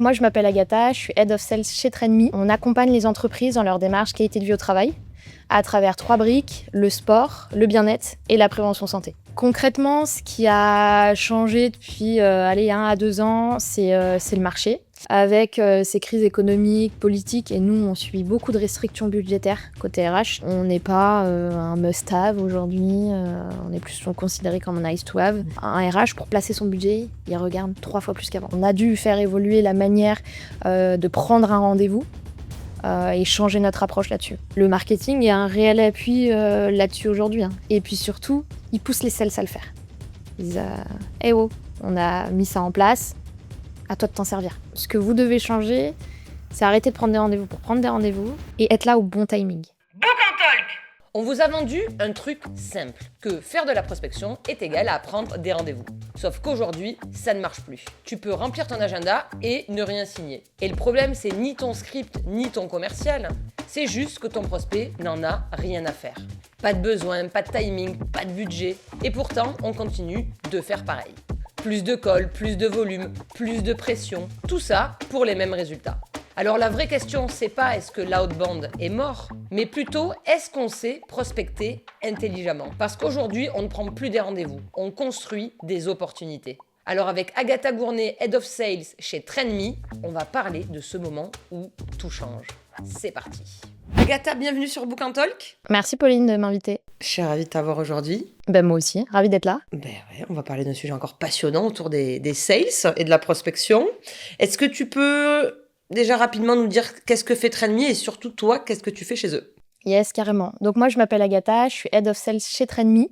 Moi, je m'appelle Agatha, je suis Head of Sales chez Trendme. On accompagne les entreprises dans leur démarche qualité de vie au travail à travers 3 briques, le sport, le bien-être et la prévention santé. Concrètement, ce qui a changé depuis 1 à 2 ans, c'est le marché. Avec ces crises économiques, politiques, et nous, on subit beaucoup de restrictions budgétaires côté RH. On n'est pas un must-have aujourd'hui, on est plus considéré comme un nice-to-have. Un RH, pour placer son budget, il regarde 3 fois plus qu'avant. On a dû faire évoluer la manière de prendre un rendez-vous et changer notre approche là-dessus. Le marketing a un réel appui là-dessus aujourd'hui. Et puis surtout, il pousse les sales à le faire. Ils disent « Eh oh, on a mis ça en place, à toi de t'en servir. » Ce que vous devez changer, c'est arrêter de prendre des rendez-vous pour prendre des rendez-vous et être là au bon timing. On vous a vendu un truc simple, que faire de la prospection est égal à prendre des rendez-vous. Sauf qu'aujourd'hui, ça ne marche plus. Tu peux remplir ton agenda et ne rien signer. Et le problème, c'est ni ton script, ni ton commercial. C'est juste que ton prospect n'en a rien à faire. Pas de besoin, pas de timing, pas de budget. Et pourtant, on continue de faire pareil. Plus de calls, plus de volume, plus de pression. Tout ça pour les mêmes résultats. Alors la vraie question, c'est pas est-ce que l'outbound est mort, mais plutôt est-ce qu'on sait prospecter intelligemment. Parce qu'aujourd'hui, on ne prend plus des rendez-vous, on construit des opportunités. Alors avec Agatha Gournay, Head of Sales chez Trendme, on va parler de ce moment où tout change. C'est parti. Agatha, bienvenue sur Book and Talk. Merci Pauline de m'inviter. Je suis ravie de t'avoir aujourd'hui. Moi aussi, ravie d'être là. On va parler d'un sujet encore passionnant autour des sales et de la prospection. Est-ce que tu peux déjà rapidement nous dire qu'est-ce que fait Trendme et surtout toi, qu'est-ce que tu fais chez eux? Yes, carrément. Donc moi, je m'appelle Agatha, je suis Head of Sales chez Trendme.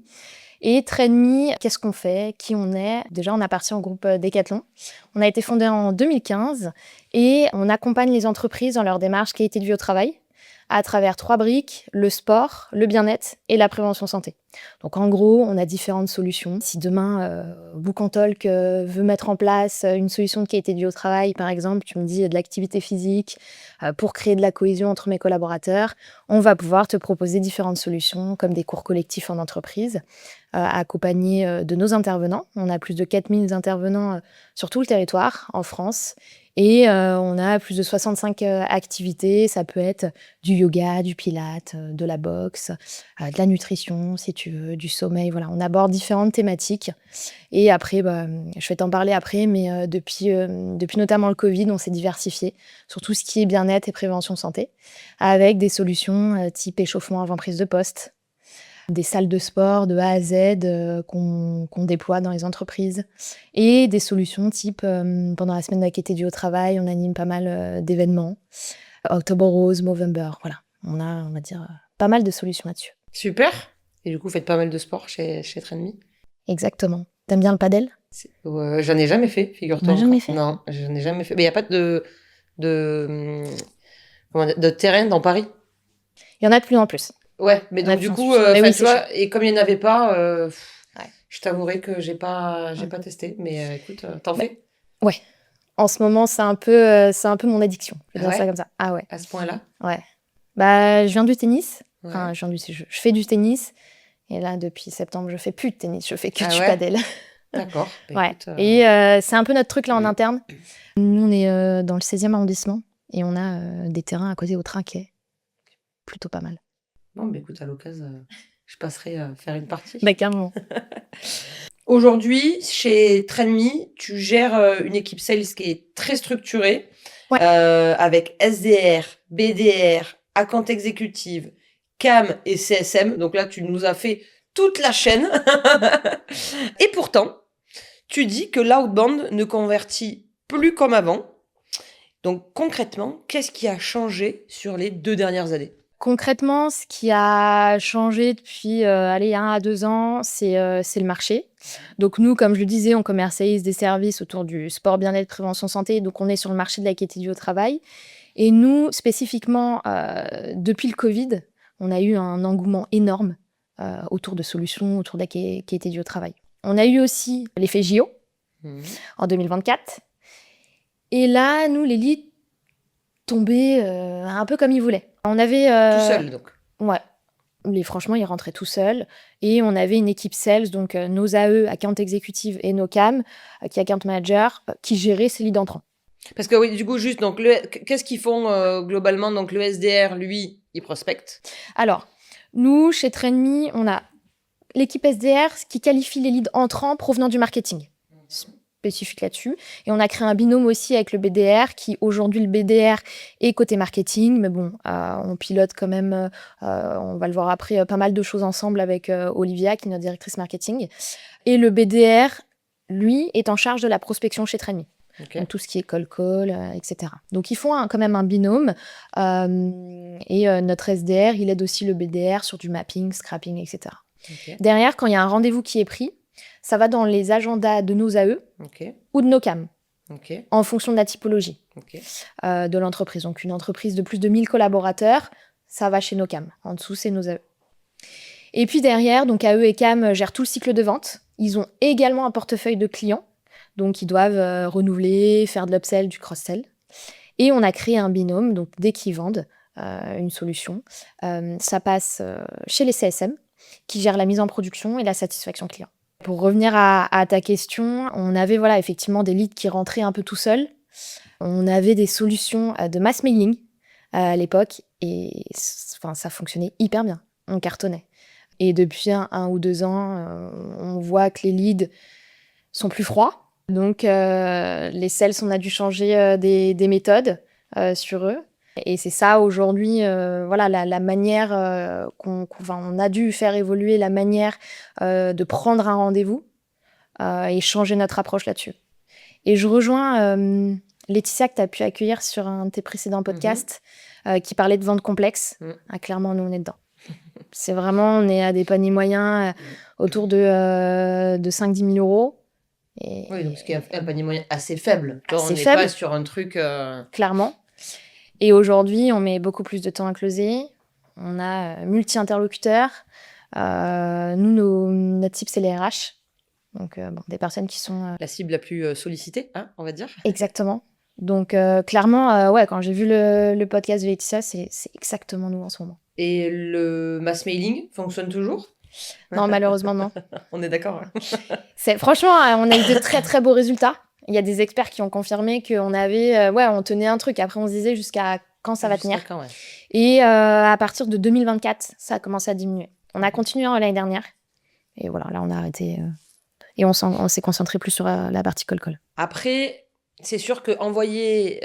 Et Trendme, qu'est-ce qu'on fait? Qui on est? Déjà, on appartient au groupe Decathlon. On a été fondé en 2015 et on accompagne les entreprises dans leur démarche qualité de vie au travail à travers 3 briques, le sport, le bien-être et la prévention santé. Donc en gros, on a différentes solutions. Si demain, Book and Talk veut mettre en place une solution de qualité de vie au travail, par exemple, tu me dis de l'activité physique pour créer de la cohésion entre mes collaborateurs, on va pouvoir te proposer différentes solutions comme des cours collectifs en entreprise, accompagnés de nos intervenants. On a plus de 4000 intervenants sur tout le territoire en France. Et on a plus de 65 activités. Ça peut être du yoga, du pilate, de la boxe, de la nutrition, si tu veux, du sommeil. Voilà, on aborde différentes thématiques. Et après, je vais t'en parler après, mais depuis notamment le Covid, on s'est diversifié sur tout ce qui est bien-être et prévention santé, avec des solutions type échauffement avant prise de poste, des salles de sport de A à Z qu'on déploie dans les entreprises et des solutions type pendant la semaine de la qualité de vie au travail, on anime pas mal d'événements. October Rose, Movember, voilà. On a, on va dire, pas mal de solutions là-dessus. Super. Et du coup, vous faites pas mal de sport chez Trendme? Exactement. T'aimes bien le padel? J'en ai jamais fait, figure-toi. On n'a jamais fait? Non, j'en ai jamais fait. Mais il n'y a pas de terrain dans Paris? Il y en a de plus en plus. Ouais, mais donc du coup, oui, tu vois, et comme il n'y en avait pas, Ouais. je t'avouerai que j'ai pas testé. Mais écoute, t'en fais? Ouais. En ce moment, c'est un peu mon addiction. Je vais dire ça comme ça. Ah ouais. À ce point-là? Ouais. Je viens du tennis. Ouais. Enfin, je fais du tennis. Et là, depuis septembre, je fais plus de tennis. Je fais que du ouais? padel. D'accord. Ouais. Écoute, Et c'est un peu notre truc là en interne. Nous, on est dans le 16e arrondissement et on a des terrains à côté au Trinquet. Plutôt pas mal. Bon, écoute, à l'occasion, je passerai faire une partie. Carrément. Aujourd'hui, chez Trendme, tu gères une équipe sales qui est très structurée, Ouais. avec SDR, BDR, account exécutive, CAM et CSM. Donc là, tu nous as fait toute la chaîne. Et pourtant, tu dis que l'outbound ne convertit plus comme avant. Donc concrètement, qu'est-ce qui a changé sur les 2 dernières années? Concrètement, ce qui a changé depuis 1 à 2 ans, c'est le marché. Donc nous, comme je le disais, on commercialise des services autour du sport, bien-être, prévention santé. Donc on est sur le marché de la qualité de vie au travail. Et nous, spécifiquement, depuis le Covid, on a eu un engouement énorme autour de solutions, autour de la qualité de vie au travail. On a eu aussi l'effet JO en 2024. Et là, nous, les leads tombaient un peu comme ils voulaient. On avait... Tout seul, donc. Ouais. Franchement, ils rentraient tout seuls. Et on avait une équipe sales, donc nos AE, account executive, et nos CAM, qui account manager, qui géraient ces leads entrants. Parce que oui, du coup, juste, donc, qu'est-ce qu'ils font globalement? Donc, le SDR, lui, il prospecte. Alors, nous, chez Trainme, on a l'équipe SDR qui qualifie les leads entrants provenant du marketing. Spécifique là-dessus. Et on a créé un binôme aussi avec le BDR, qui aujourd'hui, le BDR est côté marketing, mais bon, on pilote quand même, on va le voir après, pas mal de choses ensemble avec Olivia, qui est notre directrice marketing. Et le BDR, lui, est en charge de la prospection chez Trainme. Okay. Donc tout ce qui est cold call, etc. Donc ils font quand même un binôme. Et notre SDR, il aide aussi le BDR sur du mapping, scrapping, etc. Okay. Derrière, quand il y a un rendez-vous qui est pris, ça va dans les agendas de nos AE ou de nos CAM, en fonction de la typologie de l'entreprise. Donc une entreprise de plus de 1000 collaborateurs, ça va chez nos CAM. En dessous, c'est nos AE. Et puis derrière, donc AE et CAM gèrent tout le cycle de vente. Ils ont également un portefeuille de clients. Donc, ils doivent renouveler, faire de l'upsell, du cross-sell. Et on a créé un binôme, donc dès qu'ils vendent une solution, ça passe chez les CSM, qui gèrent la mise en production et la satisfaction client. Pour revenir à ta question, on avait effectivement des leads qui rentraient un peu tout seuls. On avait des solutions de mass mailing à l'époque, et ça fonctionnait hyper bien. On cartonnait. Et depuis 1 ou 2 ans, on voit que les leads sont plus froids. Donc, les sales, on a dû changer des méthodes sur eux. Et c'est ça, aujourd'hui, la manière on a dû faire évoluer la manière de prendre un rendez-vous et changer notre approche là-dessus. Et je rejoins Laetitia, que tu as pu accueillir sur un de tes précédents podcasts, qui parlait de vente complexe. Ah, clairement, nous, on est dedans. C'est vraiment, on est à des paniers moyens autour de 5-10 000 euros. Oui, donc ce qui est un panier moyen assez faible. Assez on n'est faible, pas sur un truc... Clairement. Et aujourd'hui, on met beaucoup plus de temps à closer. On a multi-interlocuteurs. Notre cible, c'est les RH. Donc, des personnes qui sont... La cible la plus sollicitée, on va dire. Exactement. Donc, clairement, quand j'ai vu le podcast de Laetitia, c'est exactement nous en ce moment. Et le mass mailing fonctionne toujours ? Non, malheureusement, non. On est d'accord. Franchement, on a eu de très, très beaux résultats. Il y a des experts qui ont confirmé qu'on avait... on tenait un truc. Après, on se disait jusqu'à quand ça va tenir. Quand, ouais. Et à partir de 2024, ça a commencé à diminuer. On a continué l'année dernière. Et voilà, là, on a arrêté. Et on s'est concentré plus sur la partie call. Après, c'est sûr qu'envoyer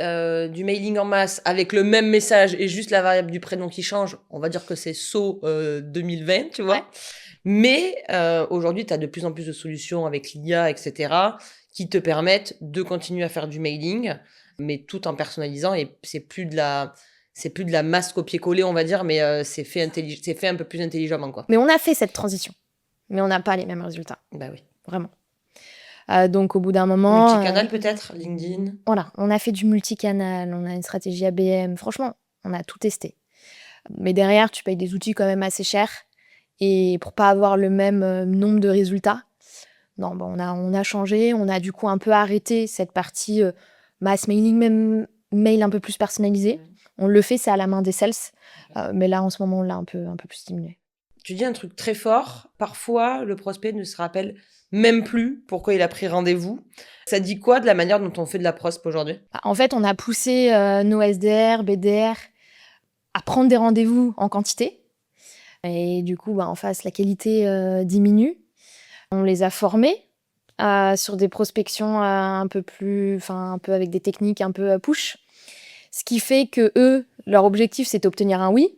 du mailing en masse avec le même message et juste la variable du prénom qui change, on va dire que c'est saut 2020, tu vois. Ouais. Mais aujourd'hui, tu as de plus en plus de solutions avec l'IA, etc., qui te permettent de continuer à faire du mailing, mais tout en personnalisant. Et c'est plus de la masse copier-coller, on va dire, mais c'est fait un peu plus intelligemment, quoi. Mais on a fait cette transition. Mais on n'a pas les mêmes résultats. Bah oui. Vraiment. Donc, au bout d'un moment... Multicanal, peut-être, LinkedIn. Voilà, on a fait du multicanal, on a une stratégie ABM. Franchement, on a tout testé. Mais derrière, tu payes des outils quand même assez chers. Et pour pas avoir le même nombre de résultats, non, on a changé. On a du coup un peu arrêté cette partie mass mailing, même mail un peu plus personnalisé. On le fait, c'est à la main des sales. Mais là, en ce moment, on l'a un peu plus stimulé. Tu dis un truc très fort. Parfois, le prospect ne se rappelle même plus pourquoi il a pris rendez-vous. Ça dit quoi de la manière dont on fait de la prospe aujourd'hui ? En fait, on a poussé nos SDR, BDR à prendre des rendez-vous en quantité. Et du coup, en face, la qualité diminue. On les a formés sur des prospections un peu avec des techniques un peu push. Ce qui fait que eux, leur objectif, c'est d'obtenir un oui,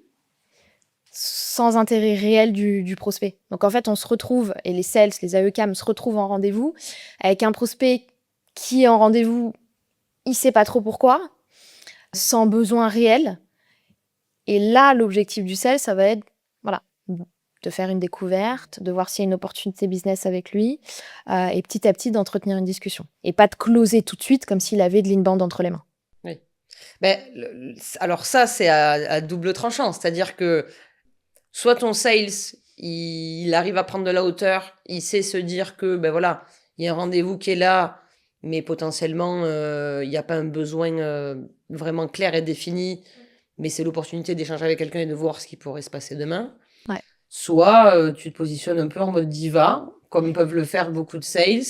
sans intérêt réel du prospect. Donc en fait, on se retrouve, et les sales, les AECAM se retrouvent en rendez-vous avec un prospect qui est en rendez-vous, il sait pas trop pourquoi, sans besoin réel. Et là, l'objectif du sales, ça va être de faire une découverte, de voir s'il y a une opportunité business avec lui, et petit à petit d'entretenir une discussion. Et pas de closer tout de suite comme s'il avait de l'inbound entre les mains. Oui. Alors ça, c'est à double tranchant. C'est-à-dire que soit ton sales, il arrive à prendre de la hauteur, il sait se dire que, il y a un rendez-vous qui est là, mais potentiellement, il n'y a pas un besoin vraiment clair et défini, mais c'est l'opportunité d'échanger avec quelqu'un et de voir ce qui pourrait se passer demain. Ouais. Soit tu te positionnes un peu en mode diva, comme peuvent le faire beaucoup de sales,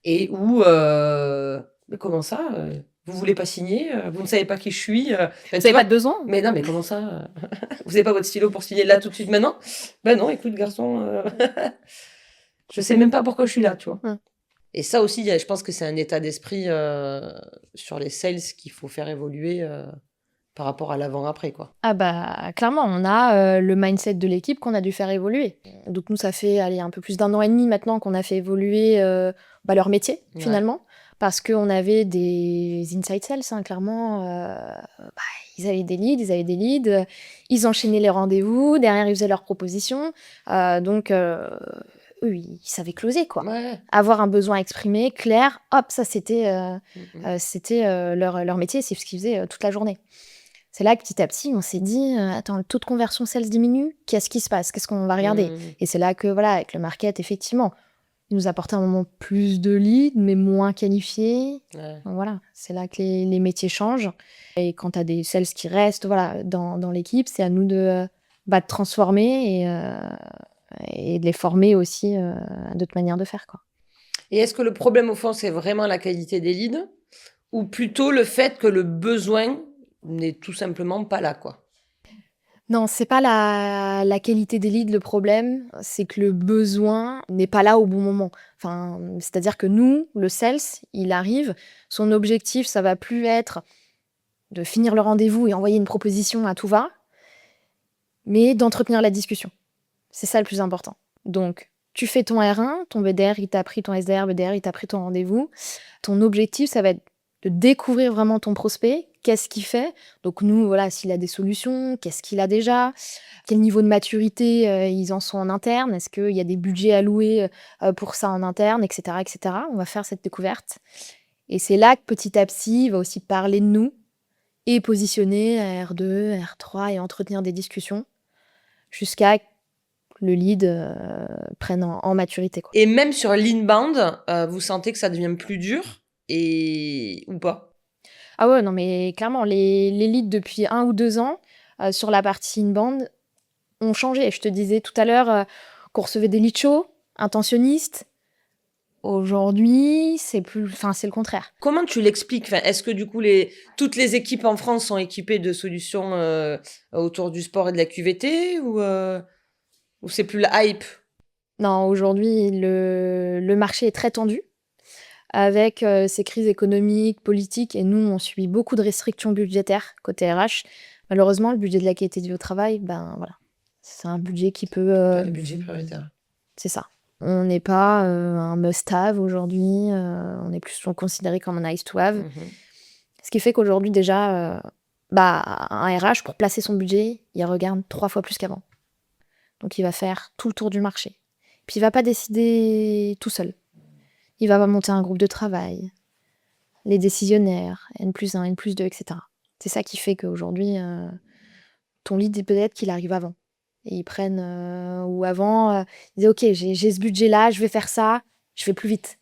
et où... mais comment ça Vous voulez pas signer, vous ne savez pas qui je suis. Vous n'avez pas de besoin? Mais non, mais comment ça Vous n'avez pas votre stylo pour signer là tout de suite maintenant? Ben non, écoute garçon, je sais même pas pourquoi je suis là, tu vois. Ouais. Et ça aussi, je pense que c'est un état d'esprit sur les sales qu'il faut faire évoluer par rapport à l'avant-après, quoi. Ah bah, clairement, on a le mindset de l'équipe qu'on a dû faire évoluer. Donc nous, ça fait un peu plus d'1 an et demi maintenant qu'on a fait évoluer leur métier, Ouais. finalement. Parce qu'on avait des inside sales, hein, clairement. Ils avaient des leads, ils enchaînaient les rendez-vous, derrière ils faisaient leurs propositions. Donc eux, ils savaient closer, quoi. Ouais. Avoir un besoin exprimé, clair, hop, ça c'était Mhm. leur métier, c'est ce qu'ils faisaient toute la journée. C'est là que petit à petit, on s'est dit, attends, le taux de conversion sales diminue, qu'est-ce qui se passe? Qu'est-ce qu'on va regarder? Mhm. Et c'est là que, voilà, avec le market, effectivement, il nous apportait un moment plus de leads, mais moins qualifiés. Ouais. Donc voilà, c'est là que les métiers changent. Et quand tu as des sales qui restent voilà, dans l'équipe, c'est à nous de transformer et de les former aussi à d'autres manières de faire, quoi. Et est-ce que le problème, au fond, c'est vraiment la qualité des leads ou plutôt le fait que le besoin n'est tout simplement pas là, quoi? Non, c'est pas la qualité des leads le problème, c'est que le besoin n'est pas là au bon moment. Enfin, c'est-à-dire que nous, le sales, il arrive, son objectif, ça va plus être de finir le rendez-vous et envoyer une proposition à tout va, mais d'entretenir la discussion. C'est ça le plus important. Donc, tu fais ton R1, ton BDR, il t'a pris ton SDR, BDR, il t'a pris ton rendez-vous. Ton objectif, ça va être de découvrir vraiment ton prospect, qu'est-ce qu'il fait. Donc nous, voilà, s'il a des solutions, qu'est-ce qu'il a déjà, quel niveau de maturité ils en sont en interne, est-ce qu'il y a des budgets alloués pour ça en interne, etc., etc. On va faire cette découverte. Et c'est là que petit à petit, il va aussi parler de nous et positionner à R2, R3 et entretenir des discussions jusqu'à que le lead prenne en maturité, quoi. Et même sur l'inbound, vous sentez que ça devient plus dur ou pas? Ah ouais, non, mais clairement, les leads depuis 1 ou 2 ans sur la partie inbound ont changé. Je te disais tout à l'heure qu'on recevait des leads chauds, intentionnistes. Aujourd'hui, c'est le contraire. Comment tu l'expliques? Enfin, est-ce que du coup, toutes les équipes en France sont équipées de solutions autour du sport et de la QVT ou c'est plus la hype? Non, aujourd'hui, le marché est très tendu avec ces crises économiques, politiques, et nous, on subit beaucoup de restrictions budgétaires côté RH. Malheureusement, le budget de la qualité de vie au travail, ben voilà, c'est un budget qui peut... Le budget prioritaire. C'est ça. On n'est pas un must-have aujourd'hui, on est plus considéré comme un nice-to-have. Mhm. Ce qui fait qu'aujourd'hui, déjà, un RH, pour placer son budget, il regarde 3 fois plus qu'avant. Donc, il va faire tout le tour du marché. Puis, il va pas décider tout seul. Il va monter un groupe de travail, les décisionnaires, N+1, N+2, etc. C'est ça qui fait qu'aujourd'hui, ton lead, peut-être qu'il arrive avant. Et ils prennent, ou avant, ils disaient, OK, j'ai ce budget-là, je vais faire ça, je vais plus vite.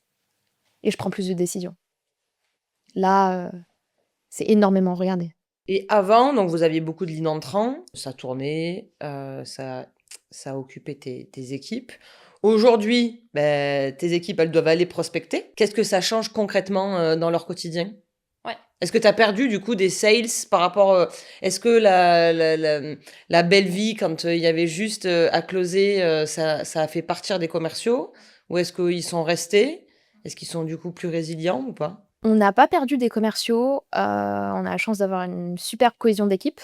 Et je prends plus de décisions. Là, c'est énormément regardé. Et avant, donc vous aviez beaucoup de lignes entrants, ça tournait, ça occupait tes équipes. Aujourd'hui, tes équipes, elles doivent aller prospecter. Qu'est-ce que ça change concrètement dans leur quotidien? Ouais. Est-ce que tu as perdu du coup des sales par rapport... est-ce que la belle vie, quand il y avait juste à closer, ça a fait partir des commerciaux? Ou est-ce qu'ils sont restés? Est-ce qu'ils sont du coup plus résilients ou pas? On n'a pas perdu des commerciaux, on a la chance d'avoir une super cohésion d'équipe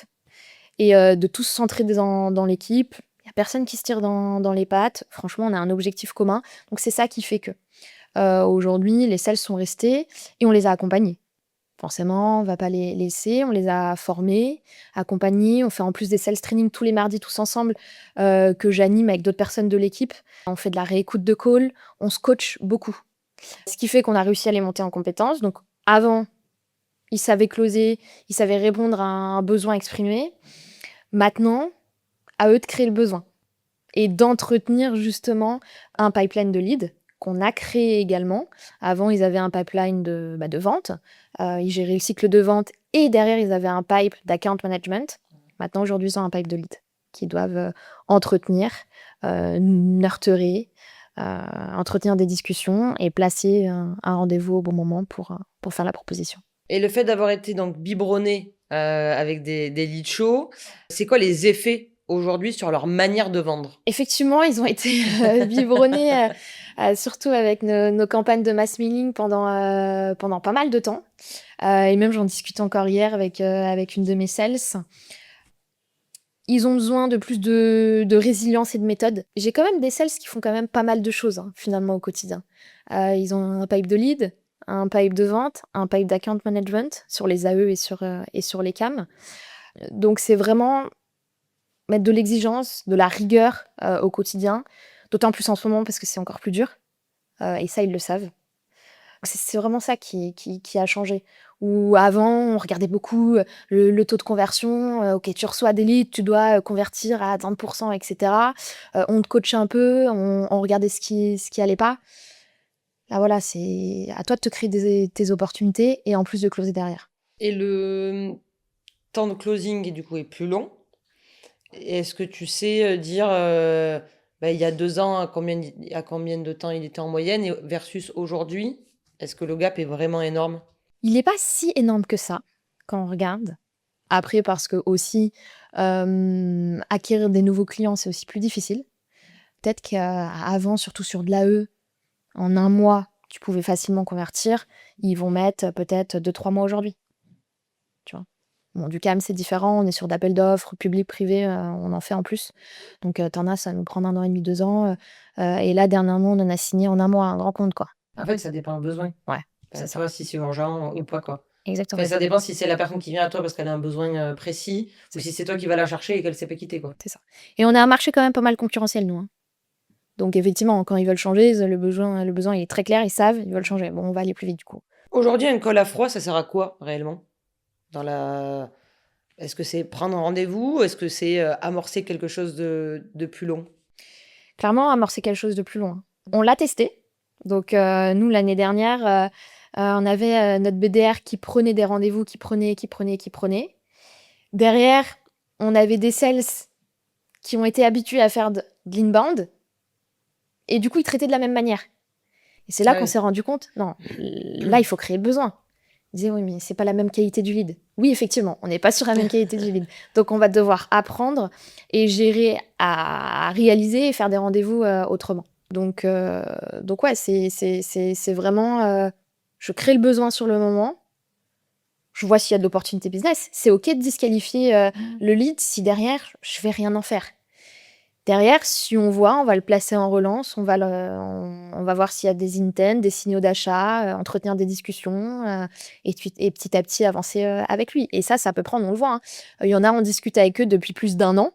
et de tous s'entraider dans l'équipe. Il y a personne qui se tire dans les pattes. Franchement, on a un objectif commun. Donc c'est ça qui fait que, aujourd'hui, les sales sont restés et on les a accompagnés. Forcément, on va pas les laisser, on les a formés, accompagnés. On fait en plus des sales training tous les mardis tous ensemble, que j'anime avec d'autres personnes de l'équipe. On fait de la réécoute de call, on se coach beaucoup. Ce qui fait qu'on a réussi à les monter en compétences. Donc avant, ils savaient closer, ils savaient répondre à un besoin exprimé. Maintenant, à eux de créer le besoin et d'entretenir justement un pipeline de leads qu'on a créé également. Avant, ils avaient un pipeline de vente. Ils géraient le cycle de vente et derrière, ils avaient un pipe d'account management. Maintenant, aujourd'hui, ils ont un pipe de leads qu'ils doivent entretenir, nurturer, entretenir des discussions et placer un rendez-vous au bon moment pour faire la proposition. Et le fait d'avoir été donc biberonné avec des leads chauds, c'est quoi les effets aujourd'hui sur leur manière de vendre? Effectivement, ils ont été biberonnés, surtout avec nos campagnes de mass mailing pendant pas mal de temps. Et même j'en discute encore hier avec une de mes sales. Ils ont besoin de plus de résilience et de méthode. J'ai quand même des sales qui font quand même pas mal de choses, hein, finalement, au quotidien. Ils ont un pipe de lead, un pipe de vente, un pipe d'account management sur les AE et sur les CAM. Donc c'est vraiment mettre de l'exigence, de la rigueur au quotidien, d'autant plus en ce moment parce que c'est encore plus dur. Et ça, ils le savent. C'est vraiment ça qui a changé. Où avant, on regardait beaucoup le taux de conversion. Ok, tu reçois des leads, tu dois convertir à 30%, etc. On te coachait un peu, on regardait ce qui allait pas. Là, voilà, c'est à toi de te créer tes opportunités et en plus de closer derrière. Et le temps de closing, du coup, est plus long. Est-ce que tu sais dire, il y a 2 ans, à combien de temps il était en moyenne versus aujourd'hui? Est-ce que le gap est vraiment énorme? Il n'est pas si énorme que ça quand on regarde. Après, parce que aussi, acquérir des nouveaux clients, c'est aussi plus difficile. Peut-être qu'avant, surtout sur de l'AE, en un mois, tu pouvais facilement convertir. Ils vont mettre peut-être 2-3 mois aujourd'hui. Tu vois. Bon, du CAM, c'est différent. On est sur d'appels d'offres, public, privé, on en fait en plus. Donc, t'en as, ça nous prend 1 an et demi, 2 ans. Et là, dernièrement, on en a signé en un mois, un grand compte, quoi. En fait, ça dépend du besoin. Ouais, c'est ça. Si c'est urgent ou pas, quoi. exactement. Ça dépend si c'est la personne qui vient à toi parce qu'elle a un besoin précis ou si c'est toi qui vas la chercher et qu'elle sait pas quitter, quoi. C'est ça. Et on a un marché quand même pas mal concurrentiel, nous. Hein. Donc, effectivement, quand ils veulent changer, le besoin il est très clair, ils savent, ils veulent changer. Bon, on va aller plus vite, du coup. Aujourd'hui, un call à froid, ça sert à quoi, réellement? Est-ce que c'est prendre un rendez-vous? Est-ce que c'est amorcer quelque chose de plus long? Clairement, amorcer quelque chose de plus loin. On l'a testé. Donc, nous, l'année dernière, on avait notre BDR qui prenait des rendez-vous, qui prenait. Derrière, on avait des sales qui ont été habitués à faire de l'inbound. Et du coup, ils traitaient de la même manière. Et c'est là qu'on s'est rendu compte, non, là, il faut créer le besoin. Ils disaient, oui, mais c'est pas la même qualité du lead. Oui, effectivement, on n'est pas sur la même qualité du lead. Donc, on va devoir apprendre et gérer à réaliser et faire des rendez-vous autrement. Donc ouais, c'est vraiment... je crée le besoin sur le moment. Je vois s'il y a de l'opportunité business. C'est OK de disqualifier le lead si derrière, je vais rien en faire. Derrière, si on voit, on va le placer en relance, on va voir s'il y a des intents, des signaux d'achat, entretenir des discussions et petit à petit avancer avec lui. Et ça peut prendre, on le voit. Hein. Il y en a, on discute avec eux depuis plus d'1 an.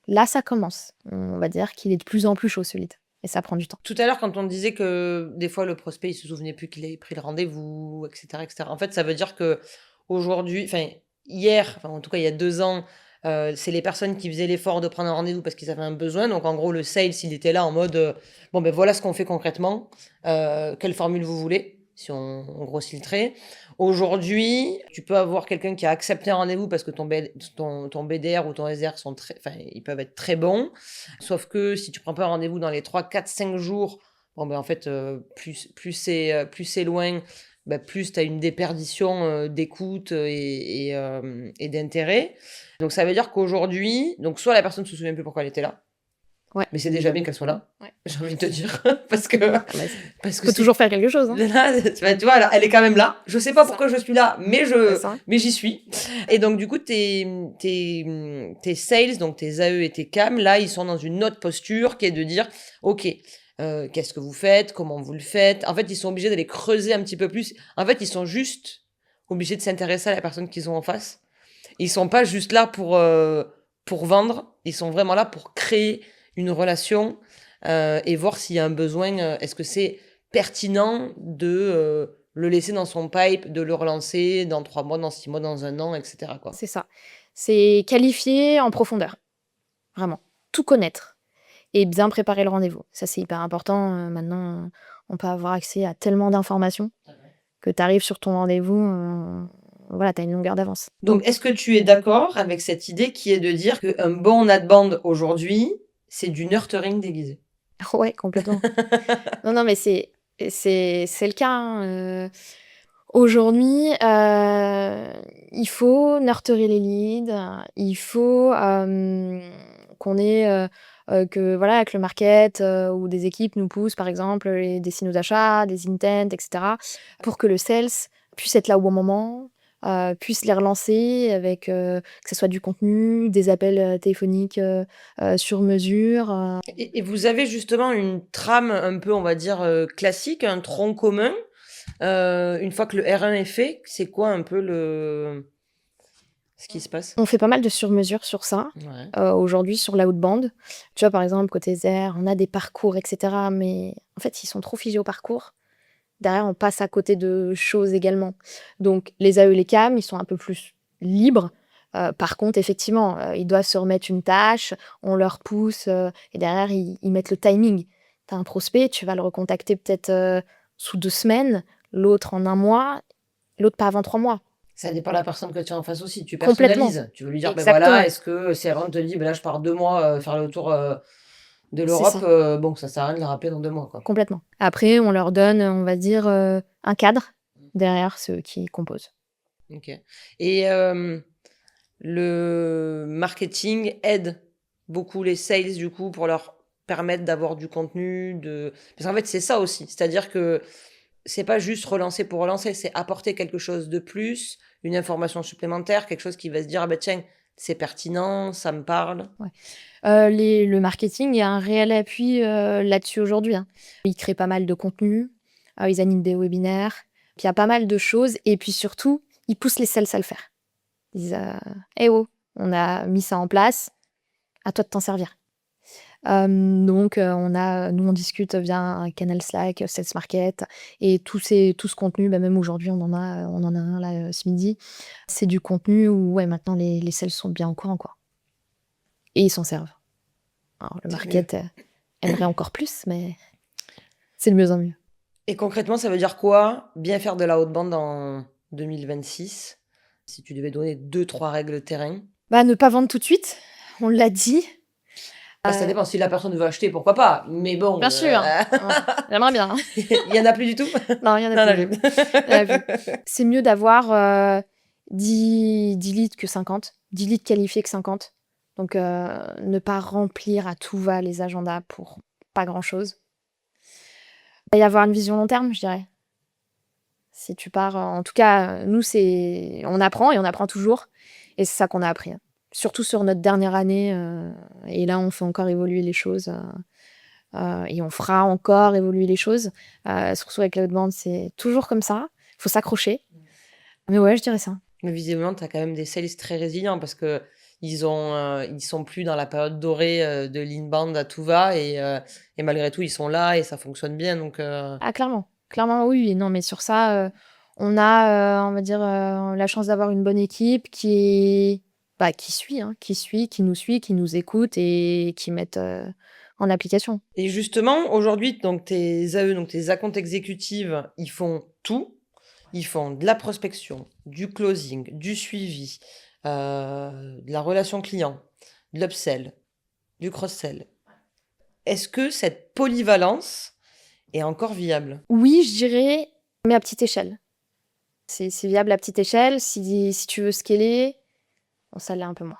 Là, ça commence. On va dire qu'il est de plus en plus chaud, ce lead. Et ça prend du temps. Tout à l'heure, quand on disait que des fois, le prospect, il se souvenait plus qu'il avait pris le rendez-vous, etc., etc. En fait, ça veut dire que aujourd'hui, hier, en tout cas, il y a 2 ans, c'est les personnes qui faisaient l'effort de prendre un rendez-vous parce qu'ils avaient un besoin. Donc, en gros, le sales, il était là en mode voilà ce qu'on fait concrètement. Quelle formule vous voulez, si on grossit le trait. Aujourd'hui, tu peux avoir quelqu'un qui a accepté un rendez-vous parce que ton BDR ou ton SDR ils peuvent être très bons. Sauf que si tu prends pas un rendez-vous dans les 3, 4, 5 jours, en fait, plus c'est loin, plus tu as une déperdition d'écoute et d'intérêt. Donc, ça veut dire qu'aujourd'hui, soit la personne ne se souvient plus pourquoi elle était là, Ouais. mais c'est déjà bien qu'elle soit là, j'ai envie de te dire. parce que faut toujours faire quelque chose. Hein. Là, tu vois, elle est quand même là. Je sais pas pourquoi je suis là, mais j'y suis. Et donc, du coup, tes sales, donc tes AE et tes CAM, là, ils sont dans une autre posture qui est de dire, OK, qu'est-ce que vous faites? Comment vous le faites? En fait, ils sont obligés d'aller creuser un petit peu plus. En fait, ils sont juste obligés de s'intéresser à la personne qu'ils ont en face. Ils sont pas juste là pour vendre. Ils sont vraiment là pour créer une relation et voir s'il y a un besoin. Est-ce que c'est pertinent de le laisser dans son pipe, de le relancer dans 3 mois, dans 6 mois, dans 1 an, etc. quoi. C'est ça. C'est qualifier en profondeur. Vraiment. Tout connaître. Et bien préparer le rendez-vous. Ça, c'est hyper important. Maintenant, on peut avoir accès à tellement d'informations que tu arrives sur ton rendez-vous, voilà, tu as une longueur d'avance. Donc, est-ce que tu es d'accord avec cette idée qui est de dire qu'un bon adband aujourd'hui, c'est du nurturing déguisé? Ouais, complètement. non, mais c'est le cas. Hein. Aujourd'hui, il faut nurturer les leads, il faut, qu'on ait, que voilà, que le market, ou des équipes nous poussent, par exemple, des signaux d'achat, des intents et cetera, pour que le sales puisse être là au bon moment, puisse les relancer avec, que ce soit du contenu, des appels, téléphoniques, sur mesure, Et vous avez justement une trame un peu, on va dire, classique, un tronc commun. Une fois que le R1 est fait, c'est quoi un peu ce qui se passe? On fait pas mal de sur-mesure sur ça, Ouais. aujourd'hui sur l'outbound. Tu vois, par exemple, côté ZER, on a des parcours et cetera, mais en fait, ils sont trop figés au parcours. Derrière, on passe à côté de choses également. Donc les AE, les CAM, ils sont un peu plus libres. Par contre, effectivement, ils doivent se remettre une tâche, on leur pousse, et derrière, ils mettent le timing. Tu as un prospect, tu vas le recontacter peut-être, sous 2 semaines, l'autre en 1 mois, l'autre pas avant 3 mois. Ça dépend de la personne que tu as en face aussi. Tu Complètement. personnalises. Tu veux lui dire, ben voilà, Exactement. est-ce que c'est vraiment te dit, ben là, je pars 2 mois faire le tour de C'est l'Europe. ça. Bon, ça sert à rien de le rappeler dans 2 mois, quoi. Complètement. Après, on leur donne, on va dire, un cadre derrière ceux qui composent. Ok. Et le marketing aide beaucoup les sales, du coup, pour leur permettre d'avoir du contenu. Parce qu'en fait, c'est ça aussi. C'est-à-dire que c'est pas juste relancer pour relancer, c'est apporter quelque chose de plus, une information supplémentaire, quelque chose qui va se dire, ah ben tiens, c'est pertinent, ça me parle. Ouais. Le marketing, il y a un réel appui, là-dessus aujourd'hui, hein. Ils créent pas mal de contenu, ils animent des webinaires, puis il y a pas mal de choses et puis surtout, ils poussent les sales à le faire. Ils disent: «Eh oh, on a mis ça en place, à toi de t'en servir». Donc nous, on discute via un canal Slack, Sales Market et tout ce contenu, bah, même aujourd'hui, on en a un là, ce midi. C'est du contenu où, ouais, maintenant les sales sont bien au courant, quoi et ils s'en servent. Alors le C'est mieux. market, aimerait encore plus, mais c'est de mieux en mieux. Et concrètement, ça veut dire quoi? Bien faire de la haute bande en 2026? Si tu devais donner deux, trois règles terrain. Bah, ne pas vendre tout de suite, on l'a dit. Bah, ça dépend. Si la personne veut acheter, pourquoi pas? Mais bon, Bien sûr, ouais, j'aimerais bien, hein. il y en a plus du tout? Non, il y en a Non, plus, non, il y en a plus. C'est mieux d'avoir, 10 leads que 50, 10 leads qualifiés que 50. Donc ne pas remplir à tout va les agendas pour pas grand-chose. Il va y avoir une vision long terme, je dirais. Si tu pars, en tout cas, nous, c'est on apprend et on apprend toujours et c'est ça qu'on a appris, hein. Surtout sur notre dernière année, et là, on fait encore évoluer les choses, et on fera encore évoluer les choses. Surtout avec l'outbound, c'est toujours comme ça. Il faut s'accrocher. Mais ouais, je dirais ça. Mais visiblement, tu as quand même des sales très résilients parce que ils sont plus dans la période dorée de l'inbound à tout va et malgré tout, ils sont là et ça fonctionne bien. Donc, Ah clairement, clairement oui, non mais sur ça, on a, on va dire, la chance d'avoir une bonne équipe bah, qui suit, hein, qui nous suit, qui nous écoute et qui mettent, en application. Et justement, aujourd'hui, donc tes AE, donc tes account exécutives, ils font tout. Ils font de la prospection, du closing, du suivi, de la relation client, de l'upsell, du cross-sell. Est-ce que cette polyvalence est encore viable? Oui, je dirais, mais à petite échelle. C'est viable à petite échelle. Si tu veux scaler, bon ça l'est un peu moins.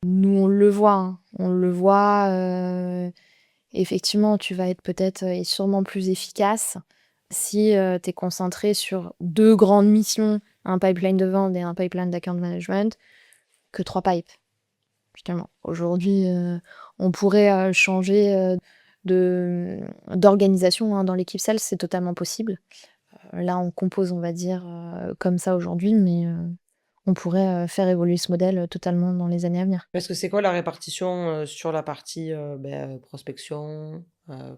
Nous, on le voit, hein, on le voit, effectivement, tu vas être peut-être, et sûrement plus efficace si, tu es concentré sur 2 grandes missions, un pipeline de vente et un pipeline d'account management, que 3 pipes, finalement. Aujourd'hui, on pourrait, changer, d'organisation, hein, dans l'équipe sales, c'est totalement possible. Là, on compose, on va dire, comme ça aujourd'hui, mais on pourrait, faire évoluer ce modèle, totalement dans les années à venir. Parce que c'est quoi la répartition sur la partie prospection,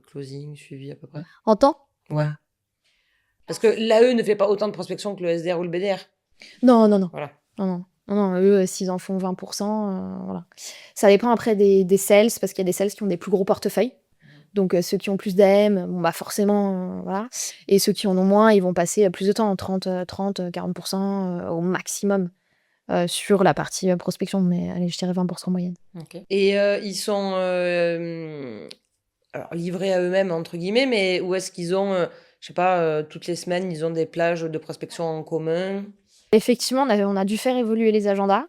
closing, suivi à peu près? En temps? Ouais. Parce que l'AE ne fait pas autant de prospection que le SDR ou le BDR. Non, non, non. Voilà. Non, non. Non, non, eux, s'ils en font 20 voilà. Ça dépend après des sales, parce qu'il y a des sales qui ont des plus gros portefeuilles. Donc ceux qui ont plus d'AM, bon, bah, forcément, voilà et ceux qui en ont moins, ils vont passer, plus de temps, 30-40 au maximum, sur la partie, prospection, mais allez, je dirais 20 en moyenne. OK. Et ils sont, alors livrés à eux-mêmes entre guillemets, mais ou est-ce qu'ils ont, je sais pas, toutes les semaines, ils ont des plages de prospection en commun. Effectivement, on a dû faire évoluer les agendas,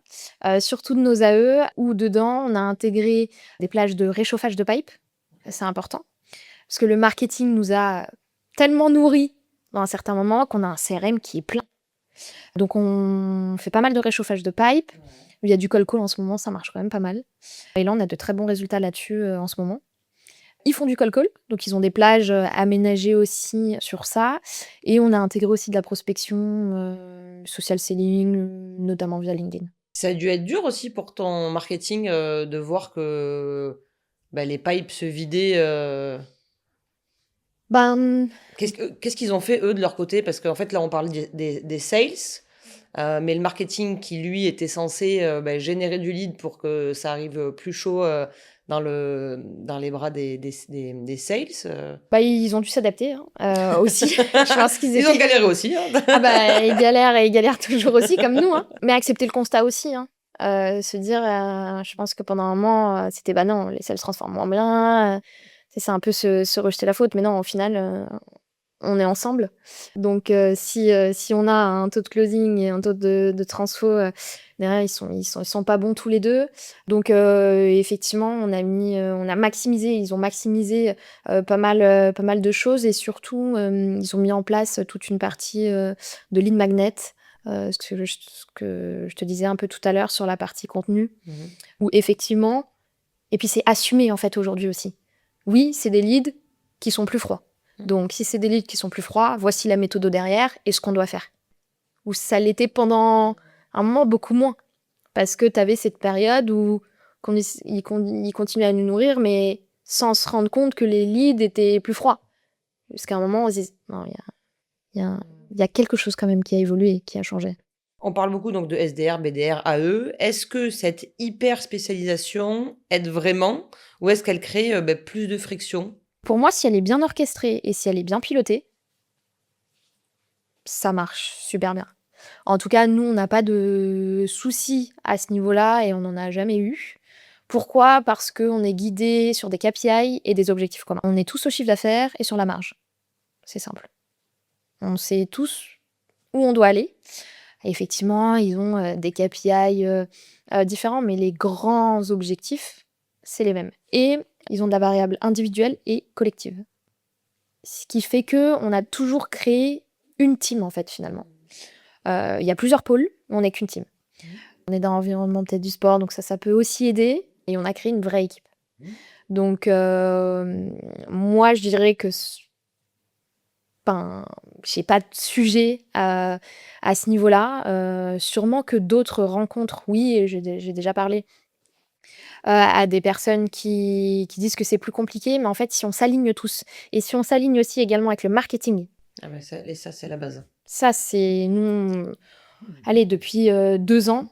surtout de nos AE, où dedans, on a intégré des plages de réchauffage de pipe. C'est important. Parce que le marketing nous a tellement nourris dans un certain moment qu'on a un CRM qui est plein. Donc, on fait pas mal de réchauffage de pipe. Il y a du cold call en ce moment, ça marche quand même pas mal. Et là, on a de très bons résultats là-dessus en ce moment. Ils font du cold call, donc ils ont des plages aménagées aussi sur ça. Et on a intégré aussi de la prospection, social selling, notamment via LinkedIn. Ça a dû être dur aussi pour ton marketing de voir que les pipes se vidaient. Ben, Qu'est-ce qu'ils ont fait, eux, de leur côté? Parce qu'en fait, là, on parle des sales, mais le marketing qui, lui, était censé générer du lead pour que ça arrive plus chaud dans les bras des sales. ils ont dû s'adapter aussi. Je pense qu'ils Ils ont étaient... galéré aussi. Hein. Ah bah, ils galèrent et ils galèrent toujours aussi, comme nous. Hein. Mais accepter le constat aussi. Hein. Se dire, je pense que pendant un moment, c'était bah non, les sales se transforment moins bien. C'est un peu se rejeter la faute. Mais non, au final, on est ensemble. Donc, si on a un taux de closing et un taux de transfo, derrière, ils sont pas bons tous les deux. Donc, effectivement, on a maximisé, ils ont maximisé pas mal de choses et surtout, ils ont mis en place toute une partie de lead magnet, ce que je te disais un peu tout à l'heure sur la partie contenu, où effectivement, et puis c'est assumé en fait aujourd'hui aussi. Oui, c'est des leads qui sont plus froids. Donc, si c'est des leads qui sont plus froids, voici la méthode derrière et ce qu'on doit faire. Ou ça l'était pendant un moment beaucoup moins. Parce que tu avais cette période où ils continuaient à nous nourrir, mais sans se rendre compte que les leads étaient plus froids. Jusqu'à un moment, on se dit, non, il y a quelque chose quand même qui a évolué, qui a changé. On parle beaucoup donc de SDR, BDR, AE. Est-ce que cette hyper spécialisation aide vraiment ou est-ce qu'elle crée plus de friction? Pour moi, si elle est bien orchestrée et si elle est bien pilotée, ça marche super bien. En tout cas, nous, on n'a pas de soucis à ce niveau-là et on n'en a jamais eu. Pourquoi? Parce qu'on est guidé sur des KPI et des objectifs communs. On est tous au chiffre d'affaires et sur la marge. C'est simple. On sait tous où on doit aller. Et effectivement, ils ont des KPI différents, mais les grands objectifs, c'est les mêmes. Et ils ont de la variable individuelle et collective. Ce qui fait qu'on a toujours créé une team, en fait, finalement. Il y a plusieurs pôles, mais on n'est qu'une team. On est dans l'environnement peut-être du sport, donc ça peut aussi aider. Et on a créé une vraie équipe. Donc, moi, je dirais que j'ai pas de sujet à ce niveau-là. Sûrement que d'autres rencontres, oui, et j'ai déjà parlé à des personnes qui disent que c'est plus compliqué, mais en fait, si on s'aligne tous, et si on s'aligne aussi également avec le marketing. Ça, c'est la base. Ça, c'est nous. Allez, depuis 2 ans,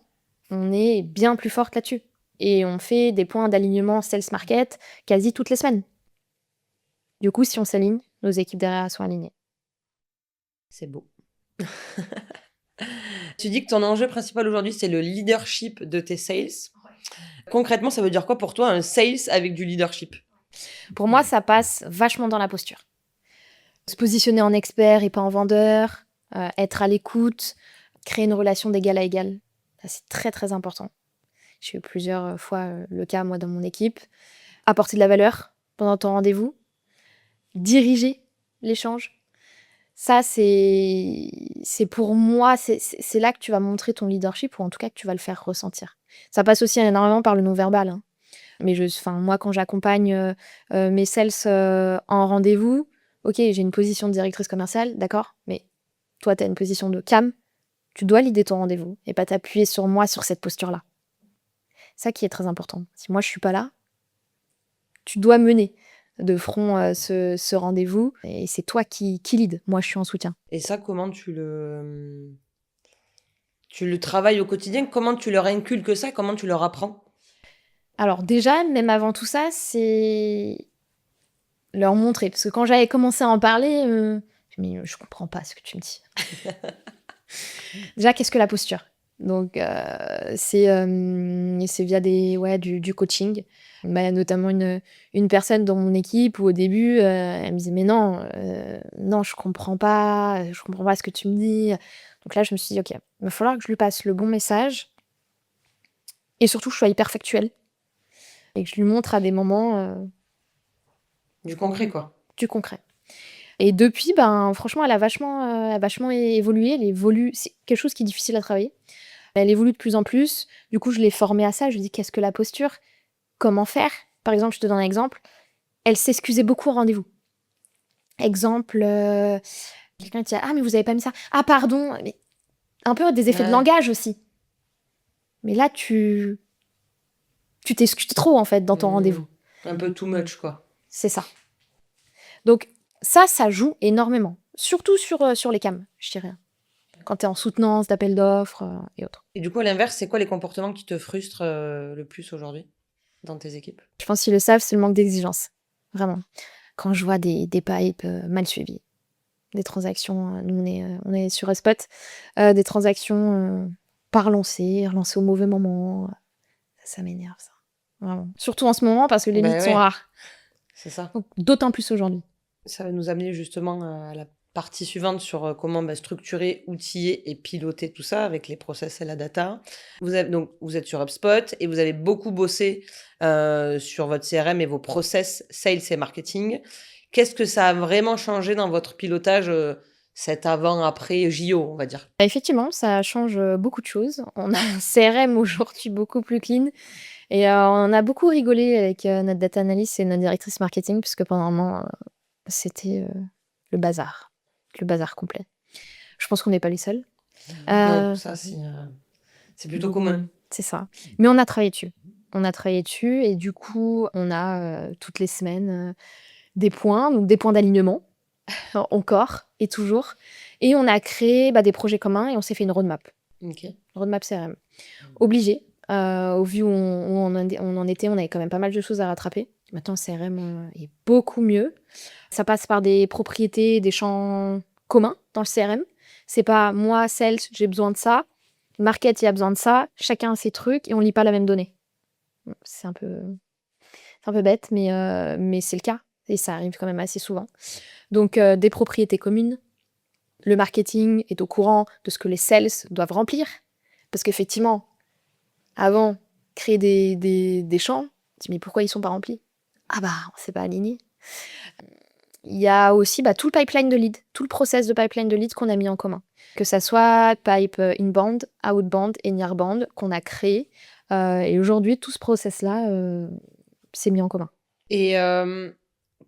on est bien plus forte là-dessus. Et on fait des points d'alignement sales market quasi toutes les semaines. Du coup, si on s'aligne, nos équipes derrière sont alignées. C'est beau. Tu dis que ton enjeu principal aujourd'hui, c'est le leadership de tes sales. Ouais. Concrètement, ça veut dire quoi pour toi, un sales avec du leadership? Pour moi, ça passe vachement dans la posture. Se positionner en expert et pas en vendeur, être à l'écoute, créer une relation d'égal à égal. Ça, c'est très, très important. J'ai eu plusieurs fois le cas, moi, dans mon équipe. Apporter de la valeur pendant ton rendez-vous. Diriger l'échange. Ça, c'est pour moi, c'est là que tu vas montrer ton leadership ou en tout cas que tu vas le faire ressentir. Ça passe aussi énormément par le non-verbal. Hein. Mais moi, quand j'accompagne mes sales en rendez-vous, ok, j'ai une position de directrice commerciale, d'accord, mais toi, tu as une position de CAM, tu dois leader ton rendez-vous et pas t'appuyer sur moi sur cette posture-là. Ça qui est très important. Si moi, je suis pas là, tu dois mener de front ce rendez-vous et c'est toi qui lead. Moi, je suis en soutien. Et ça, comment tu le travailles au quotidien? Comment tu leur inculques ça? Comment tu leur apprends? Alors déjà, même avant tout ça, c'est leur montrer. Parce que quand j'avais commencé à en parler, je me dis, je comprends pas ce que tu me dis. Déjà, qu'est-ce que la posture? Donc, c'est via du coaching. Bah, notamment une personne dans mon équipe où au début, elle me disait: «Mais non, non, je comprends pas ce que tu me dis». Donc là, je me suis dit: «OK, il va falloir que je lui passe le bon message et surtout que je sois hyper factuelle et que je lui montre à des moments, Du concret, quoi. du concret». Et depuis, ben, franchement, elle a vachement évolué. Elle évolue, c'est quelque chose qui est difficile à travailler. Elle évolue de plus en plus. Du coup, je l'ai formée à ça. Je lui dis: «Qu'est-ce que la posture? Comment faire?» Par exemple, je te donne un exemple. Elle s'excusait beaucoup en rendez-vous. Exemple, quelqu'un qui dit: «Ah mais vous avez pas mis ça. Ah pardon!» Mais un peu des effets de Ouais. langage aussi. Mais là, tu t'excuses trop en fait dans ton rendez-vous. Un peu too much, quoi. C'est ça. Donc ça joue énormément. Surtout sur les cams, je dirais. Quand tu es en soutenance d'appel d'offres, et autres. Et du coup, à l'inverse, c'est quoi les comportements qui te frustrent le plus aujourd'hui dans tes équipes? Je pense qu'ils le savent, c'est le manque d'exigence. Vraiment. Quand je vois des pipes, mal suivis, des transactions, nous on est sur HubSpot, des transactions, pas relancées au mauvais moment, ça m'énerve ça, vraiment. Surtout en ce moment parce que les leads Ben sont ouais, rares, c'est ça. donc d'autant plus aujourd'hui. Ça va nous amener justement à la partie suivante sur comment structurer, outiller et piloter tout ça avec les process et la data. Vous êtes sur HubSpot et vous avez beaucoup bossé sur votre CRM et vos process sales et marketing. Qu'est-ce que ça a vraiment changé dans votre pilotage cet avant-après JO, on va dire? Effectivement, ça change, beaucoup de choses. On a un CRM aujourd'hui beaucoup plus clean et on a beaucoup rigolé avec, notre data analyst et notre directrice marketing puisque pendant un moment, c'était, le bazar complet. Je pense qu'on n'est pas les seuls. Ouais, Heu, ça c'est plutôt commun. c'est ça. Mais on a travaillé dessus. On a travaillé dessus et du coup, on a, toutes les semaines, des points, donc des points d'alignement, encore et toujours et on a créé, bah, des projets communs et on s'est fait une Ok. roadmap CRM. Obligé, au vu où on en était, on avait quand même pas mal de choses à rattraper. Maintenant, le CRM, est beaucoup mieux. Ça passe par des propriétés, des champs communs dans le CRM. C'est pas moi, sales, j'ai besoin de ça. Market, il y a besoin de ça. Chacun a ses trucs et on lit pas la même donnée. C'est un peu bête, mais c'est le cas et ça arrive quand même assez souvent. Donc, des propriétés communes. Le marketing est au courant de ce que les sales doivent remplir. Parce qu'effectivement, avant, créer des champs, tu dis mais pourquoi ils sont pas remplis? Ah bah, on s'est pas aligné. Il y a aussi, bah, tout le pipeline de lead, tout le process de pipeline de lead qu'on a mis en commun. Que ça soit pipe, inbound, outbound et nearbound qu'on a créé, et aujourd'hui tout ce process-là, s'est mis en commun. Et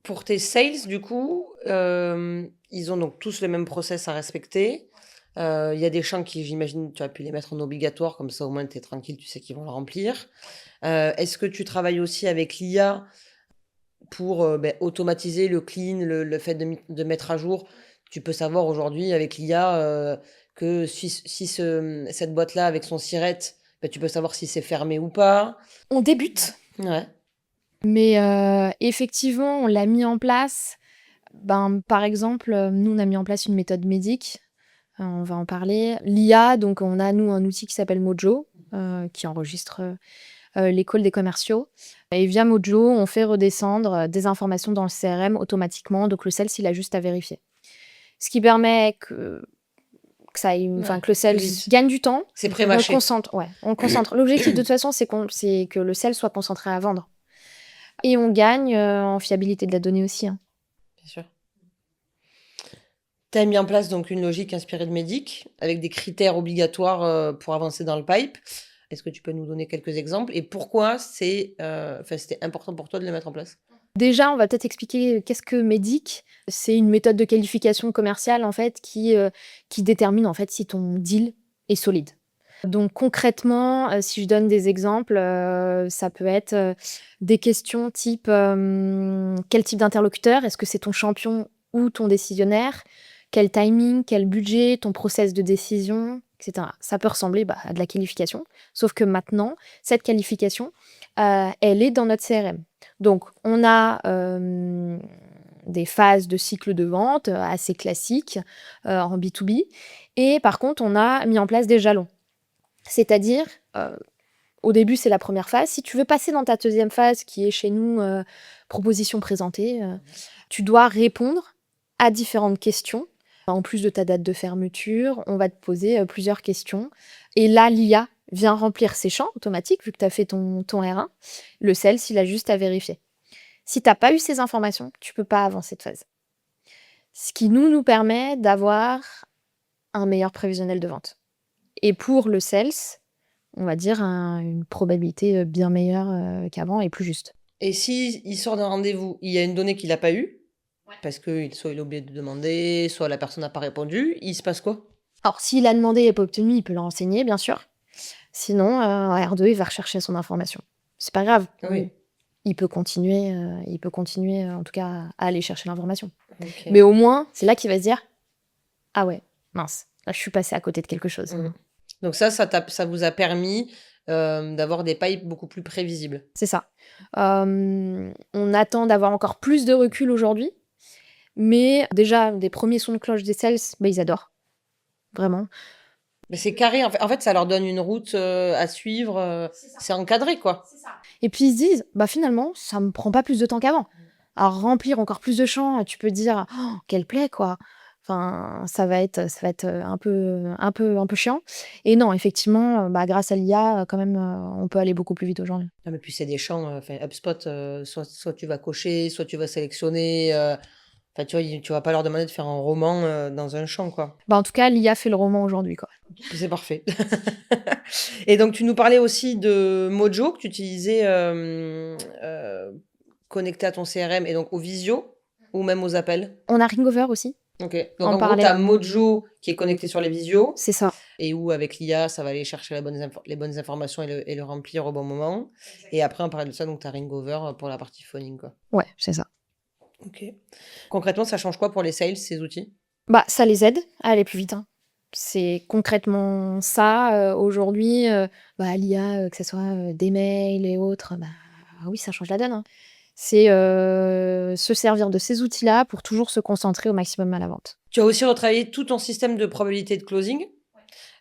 pour tes sales, du coup, ils ont donc tous les mêmes process à respecter. Il y a des champs qui, j'imagine, tu as pu les mettre en obligatoire, comme ça au moins tu es tranquille, tu sais qu'ils vont le remplir. Est-ce que tu travailles aussi avec l'IA pour automatiser le clean, le fait de mettre à jour? Tu peux savoir aujourd'hui avec l'IA que si cette boîte-là, avec son SIRET, tu peux savoir si c'est fermé ou pas. On débute, Ouais. mais effectivement, on l'a mis en place. Ben, par exemple, nous, on a mis en place une méthode MEDDIC, on va en parler. L'IA, donc on a, nous, un outil qui s'appelle Mojo, qui enregistre, les calls des commerciaux et via Mojo, on fait redescendre, des informations dans le CRM automatiquement, donc le sales, il a juste à vérifier. Ce qui permet que ça aille, enfin, Ouais, que le sales plus vite. gagne du temps. C'est On le pré-mâché. concentre, ouais, on le concentre. L'objectif, de toute façon, c'est que le sales soit concentré à vendre et on gagne, en fiabilité de la donnée aussi, hein. Bien sûr. Tu as mis en place donc une logique inspirée de Médic, avec des critères obligatoires pour avancer dans le pipe. Est-ce que tu peux nous donner quelques exemples et pourquoi c'était important pour toi de les mettre en place? Déjà, on va peut-être expliquer qu'est-ce que MEDDIC? C'est une méthode de qualification commerciale, en fait, qui détermine, en fait, si ton deal est solide. Donc concrètement, si je donne des exemples, ça peut être, des questions type, quel type d'interlocuteur? Est-ce que c'est ton champion ou ton décisionnaire? Quel timing? Quel budget? Ton process de décision? Et cetera. Ça peut ressembler, bah, à de la qualification, sauf que maintenant, cette qualification, elle est dans notre CRM. Donc on a, des phases de cycle de vente, assez classiques, en B2B et par contre, on a mis en place des jalons. C'est-à-dire, au début, c'est la première phase. Si tu veux passer dans ta deuxième phase, qui est chez nous proposition présentée, tu dois répondre à différentes questions. En plus de ta date de fermeture, on va te poser plusieurs questions. Et là, l'IA vient remplir ces champs automatiques, vu que tu as fait ton R1. Le sales, il a juste à vérifier. Si tu n'as pas eu ces informations, tu ne peux pas avancer de phase. Ce qui nous permet d'avoir un meilleur prévisionnel de vente. Et pour le sales, on va dire une probabilité bien meilleure qu'avant et plus juste. Et si il sort d'un rendez-vous, il y a une donnée qu'il n'a pas eue, parce que soit il a oublié de demander, soit la personne n'a pas répondu, il se passe quoi? Alors, s'il a demandé et n'est pas obtenu, il peut le renseigner, bien sûr. Sinon, R2, il va rechercher son information. C'est pas grave. Oui. Il peut continuer, en tout cas, à aller chercher l'information. Okay. Mais au moins, c'est là qu'il va se dire « Ah ouais, mince, là, je suis passé à côté de quelque chose. Donc ça vous a permis d'avoir des pipes beaucoup plus prévisibles. C'est ça. On attend d'avoir encore plus de recul aujourd'hui. Mais déjà, des premiers sons de cloche des sales, ils adorent. Vraiment. Mais c'est carré. En fait, ça leur donne une route à suivre. C'est encadré, quoi. C'est ça. Et puis, ils se disent, finalement, ça me prend pas plus de temps qu'avant. Alors, remplir encore plus de champs, tu peux dire, oh, quelle plaie, quoi. Enfin, ça va être un peu chiant. Et non, effectivement, grâce à l'IA, quand même, on peut aller beaucoup plus vite aujourd'hui. Non, mais puis c'est des champs. HubSpot, soit tu vas cocher, soit tu vas sélectionner. Tu vois, tu vas pas leur demander de faire un roman dans un champ, quoi. En tout cas, l'IA fait le roman aujourd'hui, quoi. C'est parfait. Et donc, tu nous parlais aussi de Mojo, que tu utilisais connecté à ton CRM et donc au visio ou même aux appels. On a Ringover aussi. Ok. Donc, en gros, tu as Mojo qui est connecté sur les visios. C'est ça. Et où, avec l'IA, ça va aller chercher les bonnes informations et le remplir au bon moment. Et après, on parlait de ça, donc tu as Ringover pour la partie phoning, quoi. Ouais, c'est ça. Ok. Concrètement, ça change quoi pour les sales, ces outils? Ça les aide à aller plus vite. C'est concrètement ça. Aujourd'hui, l'IA, que ce soit des mails et autres, oui, ça change la donne. C'est se servir de ces outils-là pour toujours se concentrer au maximum à la vente. Tu as aussi retravaillé tout ton système de probabilité de closing,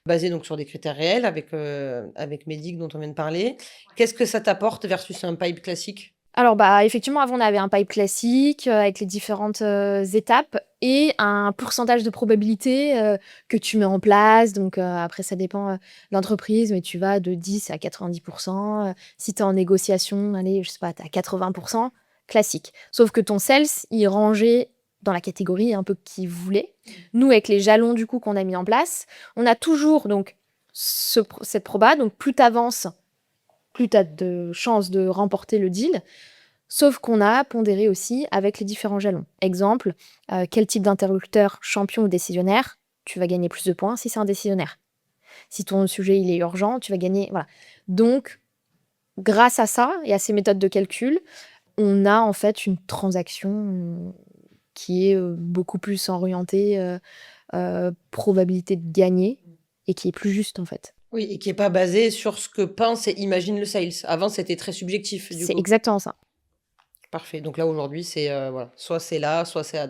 basé donc sur des critères réels avec Medic dont on vient de parler. Qu'est-ce que ça t'apporte versus un pipe classique? Alors, effectivement, avant, on avait un pipe classique avec les différentes étapes et un pourcentage de probabilité que tu mets en place. Donc, après, ça dépend de l'entreprise, mais tu vas de 10 à 90%. Si tu es en négociation, allez, je sais pas, tu as 80%, classique. Sauf que ton sales, il rangeait dans la catégorie un peu qu'il voulait. Nous, avec les jalons, du coup, qu'on a mis en place, on a toujours donc cette proba. Donc, plus tu avances, plus tu as de chances de remporter le deal. Sauf qu'on a pondéré aussi avec les différents jalons. Exemple, quel type d'interlocuteur, champion ou décisionnaire, tu vas gagner plus de points si c'est un décisionnaire. Si ton sujet il est urgent, tu vas gagner... Voilà. Donc, grâce à ça et à ces méthodes de calcul, on a en fait une transaction qui est beaucoup plus orientée probabilité de gagner et qui est plus juste en fait. Oui, et qui n'est pas basé sur ce que pense et imagine le sales. Avant, c'était très subjectif. C'est exactement ça. Parfait. Donc là, aujourd'hui, c'est voilà. Soit c'est là, soit ça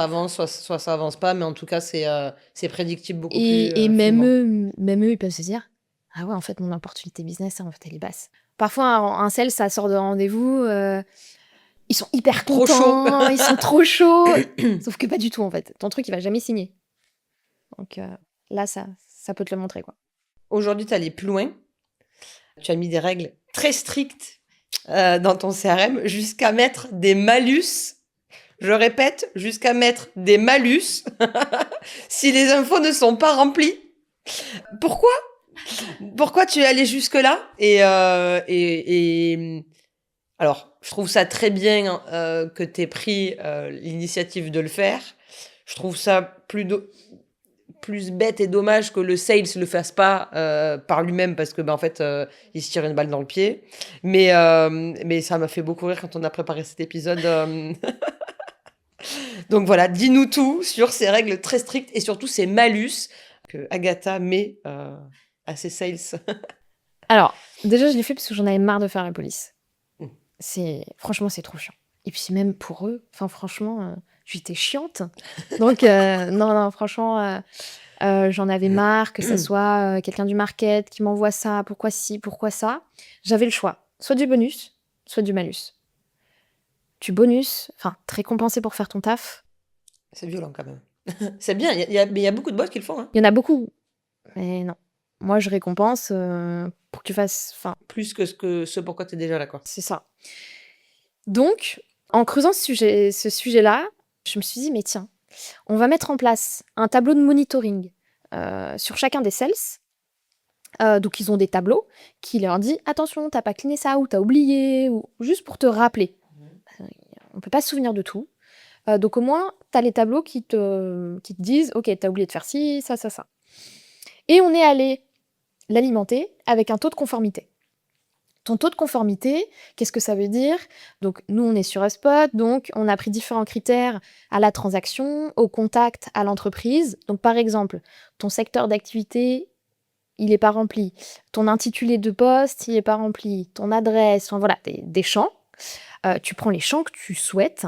avance, soit ça avance pas. Mais en tout cas, c'est prédictible beaucoup plus. Et même eux, ils peuvent se dire « Ah ouais, en fait, mon opportunité business, en fait, elle est basse. » Parfois, un sales, ça sort de rendez-vous, ils sont hyper contents, ils sont trop chauds. Sauf que pas du tout, en fait. Ton truc, il va jamais signer. Donc là, ça peut te le montrer, quoi. Aujourd'hui, tu es allé plus loin. Tu as mis des règles très strictes dans ton CRM jusqu'à mettre des malus. Je répète, jusqu'à mettre des malus si les infos ne sont pas remplies. Pourquoi tu es allé jusque-là et alors, je trouve ça très bien que tu aies pris l'initiative de le faire. Je trouve ça plus bête et dommage que le sales le fasse pas par lui-même parce que en fait il se tire une balle dans le pied, mais ça m'a fait beaucoup rire quand on a préparé cet épisode. Donc voilà, dis-nous tout sur ces règles très strictes et surtout ces malus que Agatha met à ses sales. Alors déjà je l'ai fait parce que j'en avais marre de faire la police. Franchement c'est trop chiant, et puis même pour eux, franchement j'étais chiante. Donc non franchement J'en avais marre que ça soit quelqu'un du market qui m'envoie ça, pourquoi ci, pourquoi ça. J'avais le choix, soit du bonus, soit du malus. Du bonus, enfin, te récompenser pour faire ton taf. C'est violent quand même. C'est bien, mais il y a beaucoup de boîtes qui le font. Hein. Il y en a beaucoup, mais non. Moi, je récompense pour que tu fasses... Enfin, Plus que ce pourquoi tu es déjà là, quoi. c'est ça. Donc, en creusant ce sujet-là, je me suis dit, mais tiens, on va mettre en place un tableau de monitoring sur chacun des sales. Donc, ils ont des tableaux qui leur disent, attention, t'as pas cleané ça, ou t'as oublié, ou juste pour te rappeler. On peut pas se souvenir de tout. Donc, au moins, t'as les tableaux qui te disent, ok, t'as oublié de faire ci, ça, ça, ça. Et on est allé l'alimenter avec un taux de conformité. Ton taux de conformité, qu'est-ce que ça veut dire? Donc, nous, on est sur HubSpot, donc on a pris différents critères à la transaction, au contact, à l'entreprise. Donc, par exemple, ton secteur d'activité, il n'est pas rempli. Ton intitulé de poste, il n'est pas rempli. Ton adresse, enfin, voilà, des champs. Tu prends les champs que tu souhaites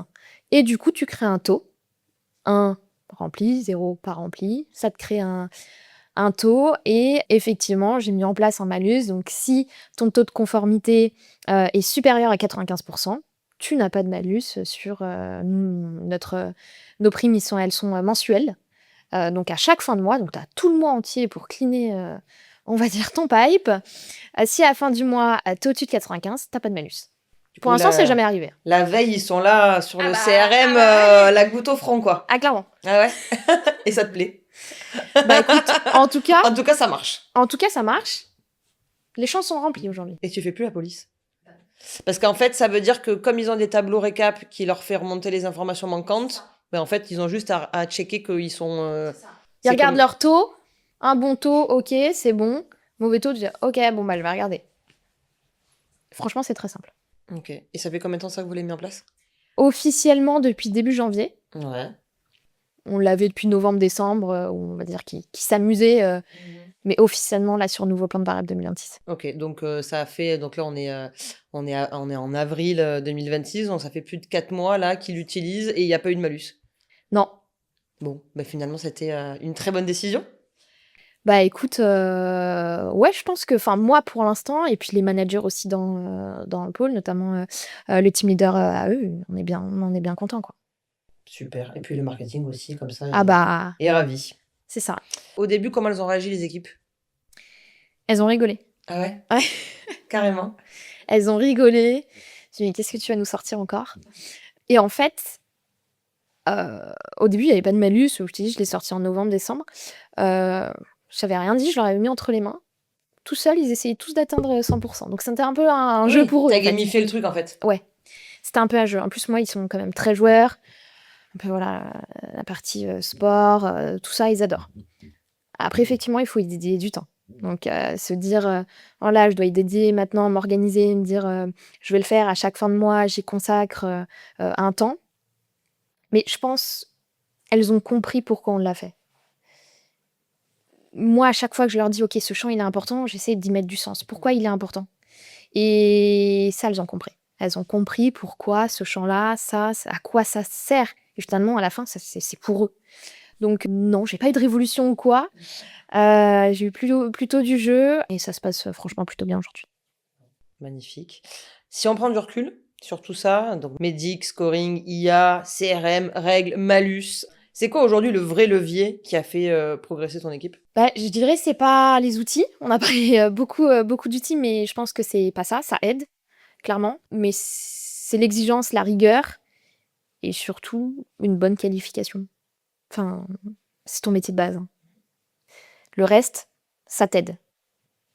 et du coup, tu crées un taux. 1 rempli, 0 pas rempli. Ça te crée un taux et effectivement, j'ai mis en place un malus. Donc, si ton taux de conformité est supérieur à 95%, tu n'as pas de malus sur nos primes. Elles sont mensuelles. Donc, à chaque fin de mois, donc tu as tout le mois entier pour cleaner, on va dire, ton pipe. Si à la fin du mois, tu es au-dessus de 95, tu n'as pas de malus. Pour l'instant, c'est jamais arrivé. La veille, ils sont là sur le CRM, la goutte au front, quoi. Ah, clairement. Ah ouais. Et ça te plaît? Bah écoute, en tout cas, ça marche. En tout cas, ça marche. Les champs sont remplis aujourd'hui. Et tu fais plus la police? Parce qu'en fait, ça veut dire que comme ils ont des tableaux récap qui leur fait remonter les informations manquantes, ben en fait, ils ont juste à checker qu'ils sont... Ils regardent leur taux. Un bon taux, ok, c'est bon. Mauvais taux, tu dis, ok, bon, bah, je vais regarder. Franchement, c'est très simple. Ok. Et ça fait combien de temps ça que vous l'avez mis en place? Officiellement, depuis début janvier. Ouais. On l'avait depuis novembre-décembre, on va dire, qui s'amusait. Mais officiellement, là, sur nouveau plan de variable 2026. Ok, donc ça a fait... Donc là, on est en avril 2026, donc ça fait plus de 4 mois là qu'il l'utilise et il n'y a pas eu de malus. Non. Bon, bah finalement, c'était une très bonne décision. Bah écoute, ouais, je pense que, enfin moi pour l'instant, et puis les managers aussi dans le pôle, notamment le team leader à eux, on est bien contents, quoi. Super. Et puis le marketing aussi, comme ça, Ah bah, est ravi. c'est ça. Au début, comment elles ont réagi, les équipes? Elles ont rigolé. Ah ouais? Ouais. Carrément. Elles ont rigolé. J'ai dit, mais qu'est-ce que tu vas nous sortir encore? Et en fait, au début, il n'y avait pas de malus. Je t'ai dit, je l'ai sorti en novembre-décembre. Je n'avais rien dit, je leur avais mis entre les mains. Tout seul, ils essayaient tous d'atteindre 100%. Donc c'était un peu un jeu pour eux. T'as gamifié le truc, en fait. Ouais. C'était un peu un jeu. En plus, moi, ils sont quand même très joueurs. Un peu, voilà, la partie sport, tout ça, ils adorent. Après, effectivement, il faut y dédier du temps. Donc, se dire, oh là, je dois y dédier maintenant, m'organiser, me dire, je vais le faire à chaque fin de mois, j'y consacre un temps. Mais je pense, elles ont compris pourquoi on l'a fait. Moi, à chaque fois que je leur dis, ok, ce champ, il est important, j'essaie d'y mettre du sens. Pourquoi il est important? Et ça, elles ont compris. Elles ont compris pourquoi ce champ-là, ça, à quoi ça sert. Et finalement, à la fin, c'est pour eux. Donc non, j'ai pas eu de révolution ou quoi. J'ai eu plutôt du jeu et ça se passe franchement plutôt bien aujourd'hui. Magnifique. Si on prend du recul sur tout ça, donc Médic, scoring, IA, CRM, règles, malus, c'est quoi aujourd'hui le vrai levier qui a fait progresser ton équipe? Bah, je dirais c'est pas les outils. On a parlé beaucoup d'outils, mais je pense que c'est pas ça. Ça aide, clairement. Mais c'est l'exigence, la rigueur et surtout une bonne qualification. Enfin, c'est ton métier de base. Hein. Le reste, ça t'aide.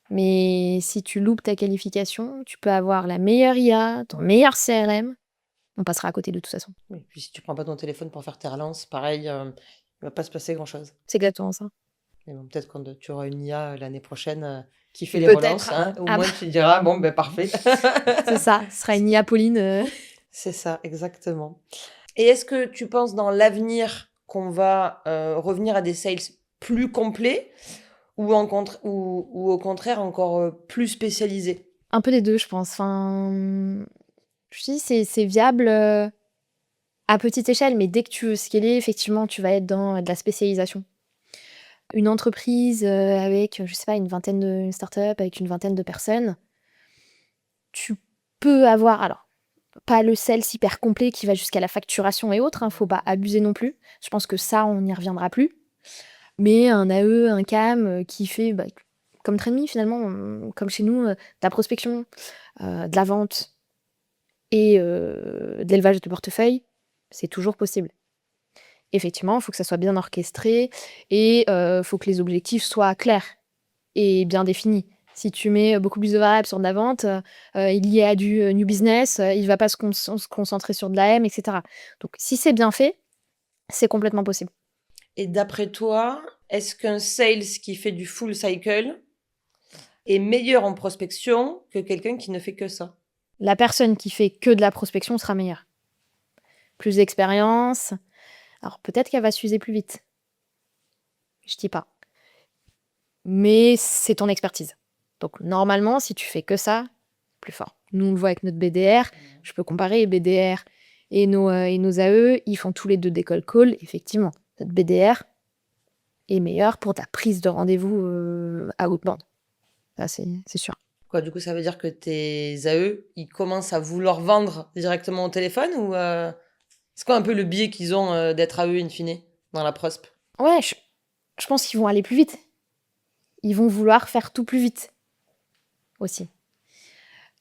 Mais si tu loupes ta qualification, tu peux avoir la meilleure IA, ton meilleur CRM, on passera à côté de toute façon. Oui, puis si tu prends pas ton téléphone pour faire tes relances, pareil, il va pas se passer grand-chose. C'est exactement ça. Mais bon, peut-être quand tu auras une IA l'année prochaine qui fait les Peut-être. relances, hein, au moins tu diras, bon, ben parfait. C'est ça, ce sera une IA Pauline. C'est ça, exactement. Et est-ce que tu penses dans l'avenir qu'on va revenir à des sales plus complets ou au contraire encore plus spécialisés? Un peu des deux, je pense. Enfin, je dis, c'est viable à petite échelle, mais dès que tu veux scaler, effectivement, tu vas être dans de la spécialisation. Une entreprise avec, je sais pas, une start-up avec une vingtaine de personnes, tu peux avoir, alors, pas le sales hyper complet qui va jusqu'à la facturation et autres, faut pas abuser non plus. Je pense que ça, on n'y reviendra plus. Mais un AE, un CAM qui fait, comme Trainme finalement, comme chez nous, de la prospection, de la vente et de l'élevage de portefeuille, c'est toujours possible. Effectivement, il faut que ça soit bien orchestré et faut que les objectifs soient clairs et bien définis. Si tu mets beaucoup plus de variables sur de la vente, lié à du new business, il va pas se concentrer sur de la M, etc. Donc, si c'est bien fait, c'est complètement possible. Et d'après toi, est-ce qu'un sales qui fait du full cycle est meilleur en prospection que quelqu'un qui ne fait que ça? La personne qui fait que de la prospection sera meilleure. Plus d'expérience. Alors, peut-être qu'elle va s'user plus vite. Je dis pas. Mais c'est ton expertise. Donc, normalement, si tu fais que ça, plus fort. Nous, on le voit avec notre BDR. Je peux comparer BDR et nos AE. Ils font tous les deux des cold calls. Effectivement, notre BDR est meilleur pour ta prise de rendez-vous à outbound. Ça, c'est sûr. Quoi, du coup, ça veut dire que tes AE, ils commencent à vouloir vendre directement au téléphone ou c'est quoi un peu le biais qu'ils ont d'être AE in fine dans la prospe? Ouais, je pense qu'ils vont aller plus vite. Ils vont vouloir faire tout plus vite aussi.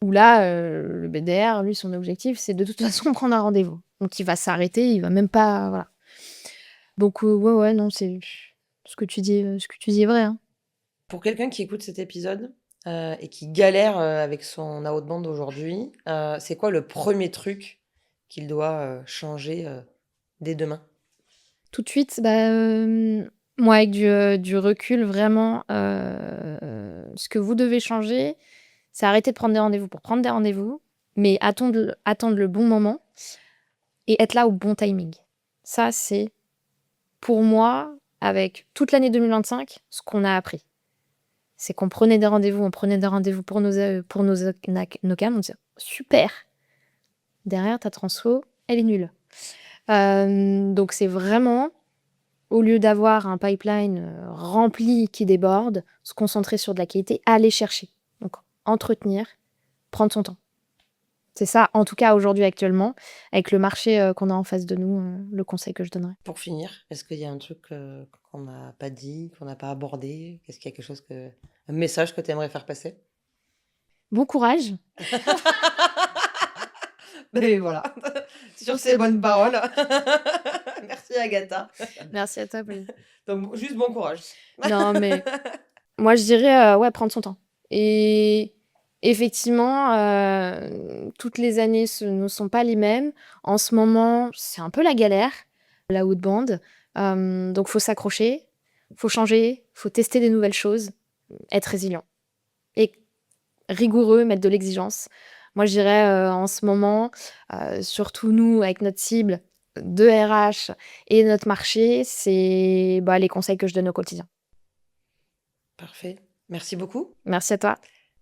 Où là, le BDR, lui, son objectif, c'est de toute façon prendre un rendez-vous. Donc, il va s'arrêter, il va même pas... Voilà. Donc, ouais, non, c'est... Ce que tu dis est vrai. Hein. Pour quelqu'un qui écoute cet épisode et qui galère avec son outbound aujourd'hui, c'est quoi le premier truc qu'il doit changer dès demain? Tout de suite, moi, avec du recul, vraiment, ce que vous devez changer, c'est arrêter de prendre des rendez-vous pour prendre des rendez-vous, mais attendre le bon moment et être là au bon timing. Ça, c'est, pour moi, avec toute l'année 2025, ce qu'on a appris. C'est qu'on prenait des rendez-vous, pour nos AE, pour nos CAM, on disait super. Derrière, ta transfo, elle est nulle. Donc, c'est vraiment, au lieu d'avoir un pipeline rempli qui déborde, se concentrer sur de la qualité, aller chercher. Donc, entretenir, prendre son temps. C'est ça, en tout cas aujourd'hui, actuellement, avec le marché qu'on a en face de nous, le conseil que je donnerais. Pour finir, est-ce qu'il y a un truc qu'on n'a pas dit, qu'on n'a pas abordé? Est-ce qu'il y a quelque chose un message que tu aimerais faire passer? Bon courage. Et voilà, sur ces bonnes paroles. Merci Agatha. Merci à toi, Pauline. Donc, juste bon courage. Non, mais moi, je dirais, prendre son temps. Et effectivement, toutes les années ne sont pas les mêmes. En ce moment, c'est un peu la galère, la outbound. Donc, il faut s'accrocher, il faut changer, il faut tester des nouvelles choses, être résilient. Et rigoureux, mettre de l'exigence. Moi, je dirais, en ce moment, surtout nous, avec notre cible de RH et notre marché, c'est les conseils que je donne au quotidien. Parfait. Merci beaucoup. Merci à toi.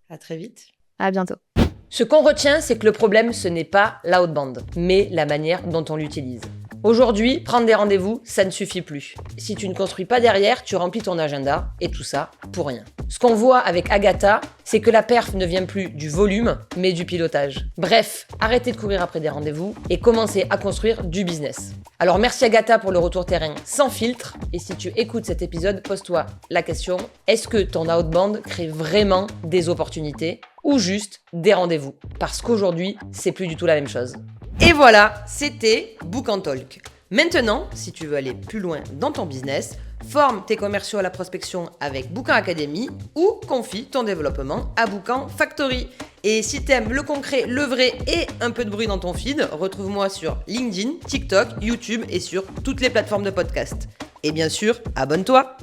À très vite. À bientôt. Ce qu'on retient, c'est que le problème, ce n'est pas l'outbound, mais la manière dont on l'utilise. Aujourd'hui, prendre des rendez-vous, ça ne suffit plus. Si tu ne construis pas derrière, tu remplis ton agenda, et tout ça pour rien. Ce qu'on voit avec Agatha, c'est que la perf ne vient plus du volume, mais du pilotage. Bref, arrêtez de courir après des rendez-vous et commencez à construire du business. Alors merci Agatha pour le retour terrain sans filtre, et si tu écoutes cet épisode, pose-toi la question, est-ce que ton outbound crée vraiment des opportunités ou juste des rendez-vous? Parce qu'aujourd'hui, c'est plus du tout la même chose. Et voilà, c'était Book and Talk. Maintenant, si tu veux aller plus loin dans ton business, forme tes commerciaux à la prospection avec Boucan Academy ou confie ton développement à Boucan Factory. Et si t'aimes le concret, le vrai et un peu de bruit dans ton feed, retrouve-moi sur LinkedIn, TikTok, YouTube et sur toutes les plateformes de podcast. Et bien sûr, abonne-toi!